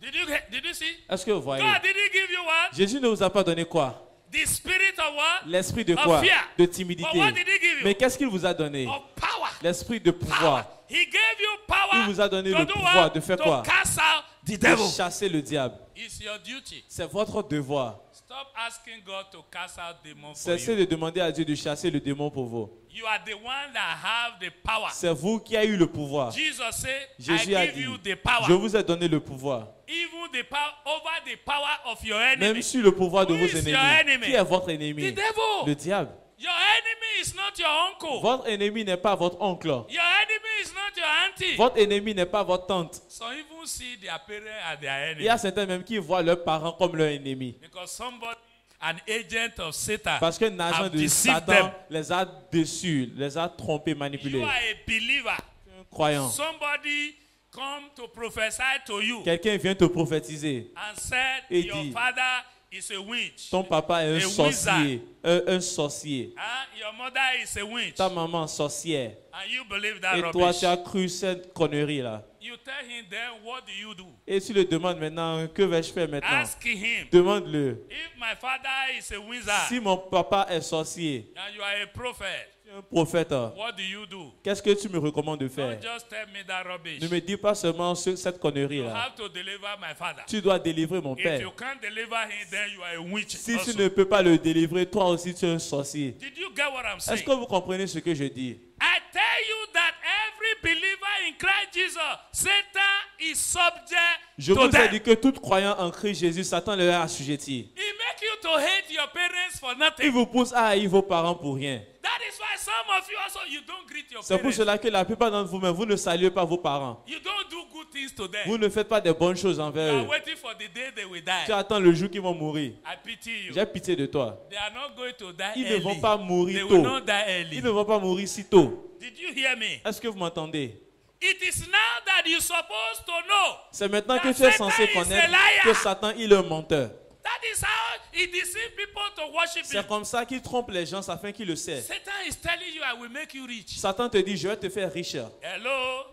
S1: Did you see?
S2: Est-ce que vous voyez?
S1: God didn't give you what?
S2: Jésus ne vous a pas donné quoi?
S1: The spirit of what?
S2: L'esprit de
S1: Of
S2: quoi?
S1: fear.
S2: De
S1: But
S2: timidité.
S1: what did he give you?
S2: Mais qu'est-ce qu'il vous a donné?
S1: Of power.
S2: L'esprit de
S1: Power.
S2: pouvoir.
S1: He gave you power.
S2: Il vous a donné
S1: to
S2: le
S1: do
S2: pouvoir
S1: what?
S2: de faire
S1: to
S2: quoi?
S1: cast out the
S2: De
S1: devil.
S2: chasser le diable.
S1: It's your duty.
S2: C'est votre devoir.
S1: Stop asking God to cast out demons for
S2: Cessez
S1: you.
S2: de demander à Dieu de chasser le démon pour vous.
S1: You are the one that have the power.
S2: C'est vous qui avez eu le pouvoir.
S1: Jesus said,
S2: Jésus
S1: I
S2: a
S1: give
S2: dit,
S1: you the power.
S2: je vous ai donné le pouvoir.
S1: Even the power over the power of your enemy.
S2: Même sur le pouvoir de
S1: Who
S2: vos
S1: is your
S2: ennemis.
S1: enemy?
S2: Qui est votre
S1: The
S2: ennemi?
S1: devil.
S2: Le diable.
S1: Your enemy is not your uncle.
S2: Votre ennemi n'est pas votre oncle.
S1: Your enemy is not your auntie.
S2: Votre ennemi n'est pas votre tante.
S1: Some even see their parents as their
S2: Il y a
S1: enemy.
S2: certains même qui voient leurs parents comme leurs ennemis.
S1: Because somebody, an agent of Satan,
S2: Parce qu'un agent
S1: have
S2: de
S1: deceived
S2: Satan
S1: them.
S2: les a déçus, les a trompés, manipulés.
S1: You are a believer.
S2: Un croyant.
S1: Somebody come to prophesy to you
S2: Quelqu'un vient te prophétiser
S1: and said
S2: Et
S1: your
S2: dit,
S1: father is a witch.
S2: Ton papa est un
S1: A
S2: sorcier. Un sorcier.
S1: Your mother is a witch.
S2: Ta maman sorcière.
S1: And you believe that
S2: Et toi,
S1: rubbish.
S2: tu as cru cette connerie-là.
S1: You tell him then, what do you do?
S2: Et tu le demandes maintenant, que vais-je faire maintenant?
S1: Ask him.
S2: Demande-le.
S1: If my father is a wizard
S2: Si mon papa est sorcier,
S1: and you are a prophet,
S2: tu es un prophète,
S1: what do you do?
S2: qu'est-ce que tu me recommandes de faire?
S1: Don't just tell me that rubbish.
S2: Ne me dis pas seulement cette
S1: You
S2: connerie-là.
S1: have to deliver my father.
S2: Tu dois délivrer mon
S1: If
S2: père.
S1: you can't deliver him, then you are a witch.
S2: Si tu
S1: also.
S2: ne peux pas le délivrer, toi aussi tu es un sorcier.
S1: Did you get what I'm
S2: Est-ce
S1: saying?
S2: que vous comprenez ce que je dis?
S1: I tell you that every believer in Christ Jesus, Satan is subject
S2: Je
S1: to
S2: vous ai
S1: them.
S2: dit que tout croyant en Christ Jésus, Satan leur est assujetti.
S1: He make you to hate your parents for
S2: Il
S1: nothing.
S2: vous pousse à haïr vos parents pour rien.
S1: That is why some of you also you don't greet your
S2: C'est pour
S1: parents.
S2: cela que la plupart d'entre vous-même, vous ne saluez pas vos parents.
S1: You don't do good things to them.
S2: Vous ne faites pas de bonnes choses envers
S1: You
S2: eux.
S1: are waiting for the day they will die.
S2: Tu attends le jour qu'ils vont mourir.
S1: I pity you.
S2: J'ai pitié de toi.
S1: They are not going to die
S2: Ils ne
S1: early.
S2: vont pas
S1: They
S2: mourir
S1: will
S2: tôt.
S1: not die early.
S2: Ils ne vont pas mourir si tôt.
S1: Did you hear me?
S2: Est-ce que vous m'entendez?
S1: It is now that you're supposed to know.
S2: C'est maintenant que
S1: That
S2: tu es
S1: Satan
S2: censé
S1: is a
S2: connaître
S1: liar.
S2: que Satan, il est un menteur.
S1: That is how he deceives people to worship
S2: C'est
S1: him.
S2: comme ça qu'il trompe les gens afin qu'ils le sachent.
S1: Satan is telling you, I will make you rich.
S2: Satan te dit, je vais te faire riche.
S1: Hello?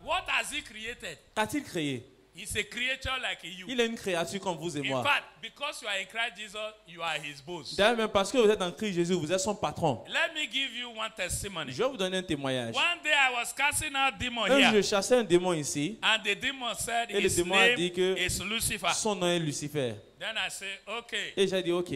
S1: What has he created?
S2: Qu'a-t-il créé?
S1: He's a creature like you.
S2: Il est une créature comme vous et
S1: In
S2: moi.
S1: fact, because you are in Christ Jesus, you are his boss.
S2: D'ailleurs, même parce que vous êtes en Christ Jésus, vous êtes son patron.
S1: Let me give you one testimony.
S2: Je vais vous donner un témoignage.
S1: One day I was casting out demon
S2: Un jour, je
S1: here,
S2: chassais un démon ici.
S1: and the demon said
S2: Et le
S1: his
S2: démon a
S1: name
S2: dit que
S1: is Lucifer.
S2: son nom est Lucifer.
S1: Then I said, okay,
S2: Et j'ai dit, ok,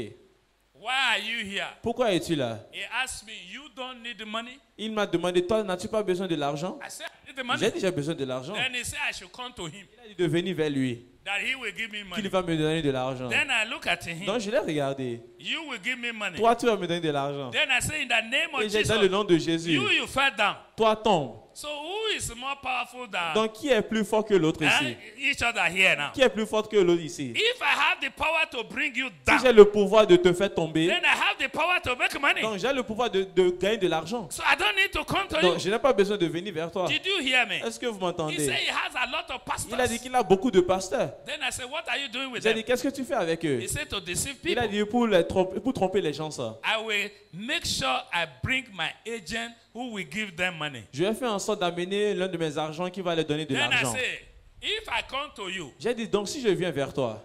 S1: why are you here?
S2: pourquoi es-tu là?
S1: He asked me, you don't need the money?
S2: Il m'a demandé, toi, n'as-tu pas besoin de l'argent?
S1: I said, I need the money.
S2: J'ai dit, j'ai besoin de l'argent.
S1: Then he said, I should come to him,
S2: Il a dit de venir vers lui,
S1: that he will give me
S2: qu'il
S1: money.
S2: va me donner de l'argent.
S1: Then I look at him,
S2: Donc je l'ai regardé.
S1: you will give me money.
S2: Toi, tu vas me donner de l'argent.
S1: Then I say, in the name
S2: Et
S1: of
S2: j'ai
S1: Jesus,
S2: dans le nom de Jésus.
S1: you fell down.
S2: Toi, tombe.
S1: So who is more powerful than
S2: Donc qui est plus fort que l'autre ici?
S1: each other here now?
S2: Qui est plus fort que l'autre ici?
S1: If I have the power to bring you
S2: Si
S1: down,
S2: j'ai le pouvoir de te faire tomber,
S1: then I have the power to make money.
S2: donc j'ai le pouvoir de gagner de l'argent.
S1: So I don't need to come to
S2: Donc
S1: you.
S2: je n'ai pas besoin de venir vers toi.
S1: Did you hear me?
S2: Est-ce que vous
S1: He
S2: m'entendez?
S1: said he has a lot of
S2: Il a dit
S1: pastors.
S2: qu'il a beaucoup de pasteurs.
S1: Then I said, what are you doing with
S2: J'ai
S1: them?
S2: dit, qu'est-ce que tu fais avec eux?
S1: He said to deceive
S2: Il a
S1: people.
S2: dit, pour tromper les gens, ça.
S1: I will make sure I bring my agent who will give them money.
S2: Je vais faire en sorte d'amener l'un de mes argents qui va leur donner de
S1: Then I
S2: l'argent.
S1: say, if I come to you
S2: J'ai dit, donc si je viens vers toi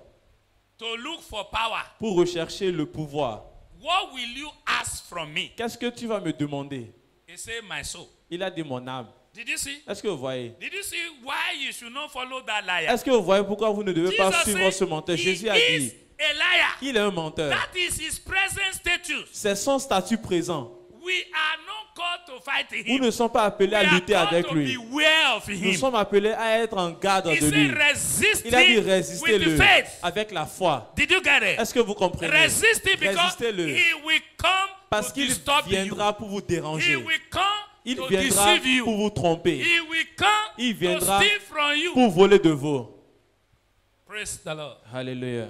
S1: to look for power,
S2: pour rechercher le pouvoir,
S1: what will you ask from me?
S2: qu'est-ce que tu vas me demander?
S1: He said, my soul.
S2: Il a dit, mon âme.
S1: Did you see?
S2: Est-ce que vous voyez?
S1: Did you see why you should not follow that liar?
S2: Est-ce que vous voyez pourquoi vous ne devez pas
S1: Jesus
S2: suivre
S1: said,
S2: ce menteur?
S1: he
S2: Jésus a
S1: is
S2: dit
S1: a liar.
S2: qu'il est un menteur.
S1: That is his present status.
S2: C'est son statut présent.
S1: We are not called to fight
S2: Nous
S1: him.
S2: ne sommes pas appelés
S1: We
S2: à
S1: are
S2: lutter
S1: called
S2: avec
S1: to
S2: lui.
S1: beware of
S2: Nous
S1: him.
S2: sommes appelés à être en garde
S1: He
S2: de
S1: said,
S2: lui.
S1: resist
S2: Il a dit
S1: him with the
S2: résistez-le
S1: faith.
S2: avec la foi.
S1: Did you get it?
S2: Est-ce que vous comprenez?
S1: Resist him because
S2: Résistez-le.
S1: he will come
S2: Parce
S1: to
S2: qu'il
S1: disturb you.
S2: viendra pour vous
S1: He
S2: déranger.
S1: will come
S2: Il
S1: to
S2: viendra
S1: deceive you.
S2: pour vous tromper.
S1: He will come
S2: Il
S1: to
S2: viendra
S1: steal from you.
S2: pour voler de vous.
S1: Praise the Lord.
S2: Alléluia.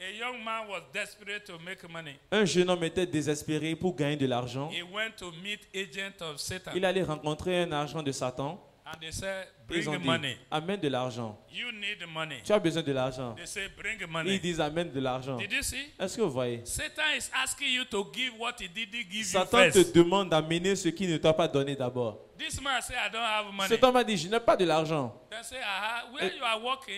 S1: A young man was desperate to make money.
S2: Un jeune homme était désespéré pour gagner de l'argent.
S1: He went to meet agent of Satan.
S2: Il allait rencontrer un agent de Satan.
S1: And they said,
S2: Ils ont
S1: bring
S2: dit,
S1: money.
S2: amène de l'argent.
S1: You need money.
S2: Tu as besoin de l'argent.
S1: They say, bring
S2: Ils
S1: money.
S2: disent, amène de l'argent.
S1: Did you see?
S2: Est-ce que vous voyez?
S1: Satan is asking you to give what he didn't give you
S2: Satan te
S1: first.
S2: demande d'amener ce qu'il ne t'a pas donné d'abord.
S1: This man said, I don't have money.
S2: Cet homme a dit, je n'ai pas de l'argent.
S1: They say, where you are working,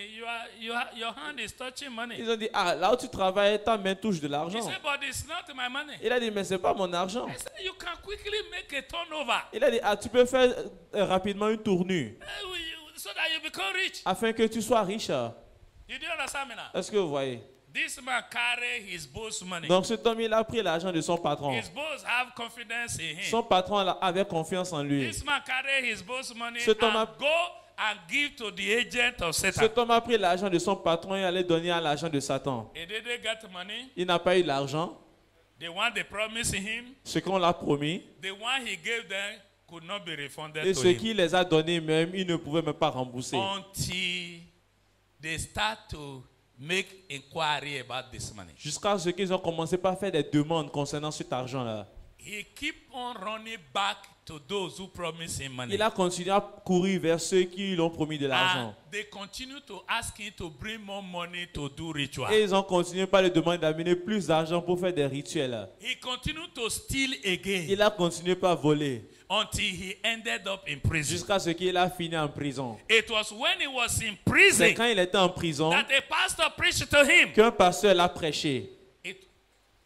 S1: your hand is touching money.
S2: Ils ont dit, ah, là où tu travailles, ta main touche de
S1: He
S2: l'argent.
S1: said, but it's not my money.
S2: Il a dit, mais c'est pas mon argent.
S1: I said, you can quickly make a turnover
S2: Il a dit, ah, tu peux faire rapidement une tournure
S1: so that you become rich.
S2: afin que tu sois riche.
S1: Did you understand me now?
S2: Est-ce que vous voyez?
S1: This man carry his boss money.
S2: Donc cet homme, il a pris l'argent de son patron.
S1: His boss have confidence in him.
S2: Son patron avait confiance en lui.
S1: This man carry his boss money
S2: Cet homme
S1: and
S2: a-
S1: go and give to the agent of Satan.
S2: Cet homme a pris l'argent de son patron et allait donner à l'agent de Satan.
S1: He didn't get money.
S2: Il n'a pas eu l'argent.
S1: The one they promised him,
S2: Ce qu'on l'a promis.
S1: the one he gave them could not be refunded
S2: Et
S1: to
S2: ce
S1: him
S2: qu'il les a donné même, il ne pouvait même pas rembourser.
S1: until they start to make inquiry about this money.
S2: Jusqu'à ce qu'ils ont commencé par faire des demandes concernant cet argent-là.
S1: he keep on running back to those who promise him money.
S2: Il a continué à courir vers ceux qui lui ont promis de
S1: And
S2: l'argent.
S1: they continue to ask him to bring more money to do ritual.
S2: Et ils ont continué par lui demander d'amener plus d'argent pour faire des rituels.
S1: He continued to steal again
S2: Il a continué par voler
S1: until he ended up in prison.
S2: jusqu'à ce qu'il a fini en prison.
S1: It was when he was in
S2: C'est
S1: prison
S2: quand il était en prison
S1: that a pastor preached to him
S2: qu'un pasteur l'a prêché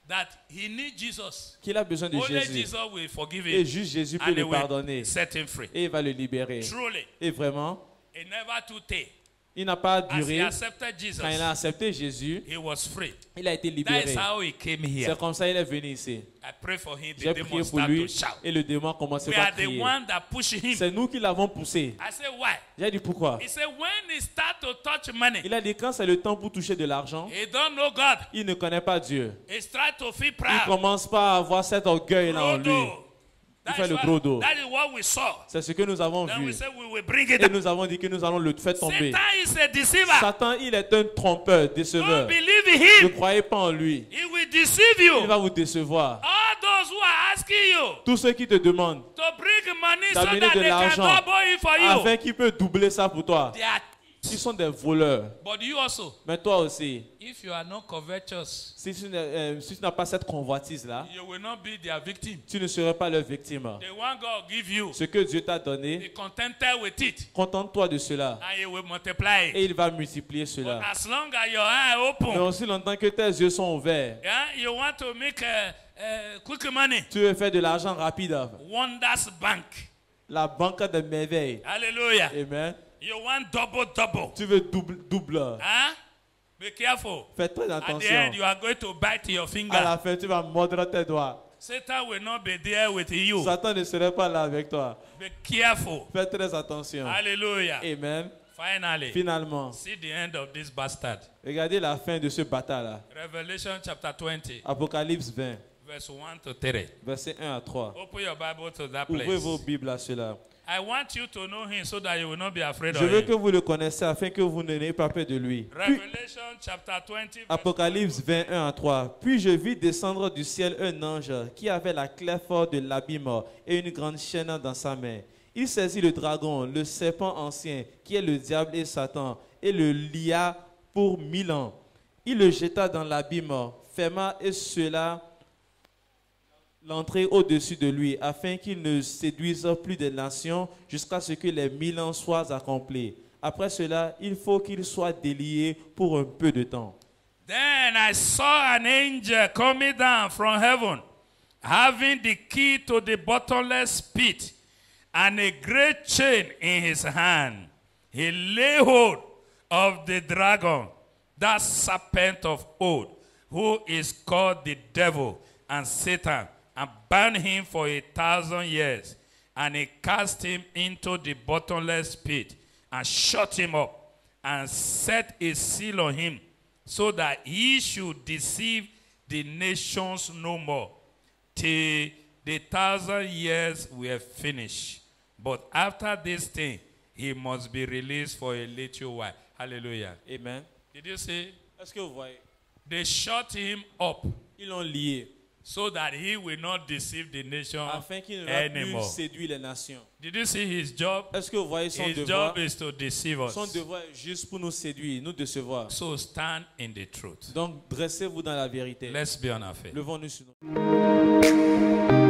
S1: that he needs Jesus.
S2: qu'il a besoin de
S1: Only
S2: Jésus.
S1: Jesus will forgive
S2: Et
S1: him
S2: juste Jésus peut
S1: and he
S2: le
S1: will
S2: pardonner.
S1: set him free.
S2: Et il va le libérer.
S1: Truly,
S2: Et vraiment,
S1: it never to take.
S2: il n'a pas
S1: As he
S2: duré.
S1: accepted Jesus,
S2: Quand il a accepté Jésus,
S1: he was free.
S2: il a été
S1: That
S2: libéré.
S1: is how he came here.
S2: C'est comme ça qu'il est venu ici.
S1: I pray for him. The
S2: J'ai
S1: demon
S2: prié pour
S1: start
S2: lui
S1: to shout.
S2: et le démon a commencé
S1: We
S2: par
S1: are the
S2: crier.
S1: one that push him.
S2: C'est nous qui l'avons poussé.
S1: I say why?
S2: J'ai dit pourquoi?
S1: He said when he start to touch money,
S2: Il a dit quand c'est le temps pour toucher de l'argent,
S1: he don't know God.
S2: il ne connaît pas Dieu.
S1: He start to feel
S2: Il
S1: proud.
S2: commence pas à avoir cet orgueil-là en lui. Il fait le gros dos.
S1: That is what we saw.
S2: C'est ce que nous avons
S1: Then we
S2: vu.
S1: said we will bring it
S2: Et
S1: down.
S2: nous avons dit que nous allons le faire tomber.
S1: Satan is a deceiver.
S2: Satan, il est un trompeur, déceveur.
S1: Don't believe in
S2: Ne
S1: him.
S2: croyez pas en lui.
S1: He will deceive
S2: Il
S1: you.
S2: va vous décevoir.
S1: All those who are asking you
S2: Tous ceux qui te demandent
S1: to bring money so
S2: d'amener
S1: that
S2: de
S1: they can
S2: l'argent
S1: double it for
S2: afin
S1: you,
S2: qu'il peut doubler ça pour toi,
S1: they are.
S2: ils sont des voleurs.
S1: But you also,
S2: Mais toi aussi,
S1: if you are not covetous,
S2: si tu n'as pas cette convoitise-là,
S1: you will not be their victim.
S2: tu ne serais pas leur victime.
S1: The one God give you,
S2: Ce que Dieu t'a donné,
S1: be contented with it,
S2: contente-toi de cela.
S1: and He will multiply it.
S2: Et il va multiplier
S1: But
S2: cela.
S1: as long as your eye
S2: Mais
S1: open,
S2: aussi longtemps que tes yeux sont ouverts,
S1: yeah, you want to make quick money.
S2: tu veux faire de l'argent rapide.
S1: Wonders Bank.
S2: La banque des merveilles.
S1: Hallelujah.
S2: Amen.
S1: You want double.
S2: Tu veux double.
S1: Huh? Be careful.
S2: Fais très
S1: At the
S2: attention.
S1: end, you are going to bite your
S2: À
S1: finger.
S2: la fin, tu vas mordre tes doigts.
S1: Satan will not be there with you.
S2: Satan ne serait pas là avec toi.
S1: Be careful.
S2: Fais très attention.
S1: Hallelujah.
S2: Amen.
S1: Finally,
S2: Finalement,
S1: see the end of this bastard.
S2: regardez la fin de ce bataille-là.
S1: Revelation chapter 20,
S2: Apocalypse 20,
S1: verse 1 to 3.
S2: versets 1 à 3.
S1: Open your Bible to that
S2: Ouvrez
S1: place.
S2: vos Bibles à cela.
S1: I want you to know him so that you will not be afraid
S2: Je
S1: of
S2: veux
S1: him.
S2: que vous le connaissiez afin que vous n'ayez pas peur de lui. Puis,
S1: Revelation chapter 20, verse
S2: Apocalypse 21 à 3. Puis je vis descendre du ciel un ange qui avait la clé forte de l'abîme et une grande chaîne dans sa main. Il saisit le dragon, le serpent ancien, qui est le diable et Satan, et le lia pour 1000 ans. Il le jeta dans l'abîme, ferma et scella l'entrée au-dessus de lui, afin qu'il ne séduise plus des nations jusqu'à ce que les 1000 ans soient accomplis. Après cela, il faut qu'il soit délié pour un peu de temps.
S1: Then I saw an angel coming down from heaven, having the key to the bottomless pit, and a great chain in his hand. He laid hold of the dragon, that serpent of old, who is called the devil and Satan, and bound him for 1,000 years. And he cast him into the bottomless pit, and shut him up, and set a seal on him, so that he should deceive the nations no more, till the 1,000 years were finished. But after this thing, he must be released for a little while. Hallelujah.
S2: Amen.
S1: Did you see?
S2: Est-ce que vous voyez?
S1: They shut him up
S2: Ils l'ont lié
S1: so that he will not deceive the nation
S2: afin qu'il ne va plus
S1: anymore.
S2: séduire les nations.
S1: Did you see his job?
S2: Est-ce que vous voyez son
S1: His
S2: devoir?
S1: job is to deceive
S2: Son
S1: us.
S2: devoir est juste pour nous séduire, nous décevoir.
S1: So stand in the truth.
S2: Donc, dressez-vous dans la vérité.
S1: Let's be on our faith.
S2: Levons-nous sur nous.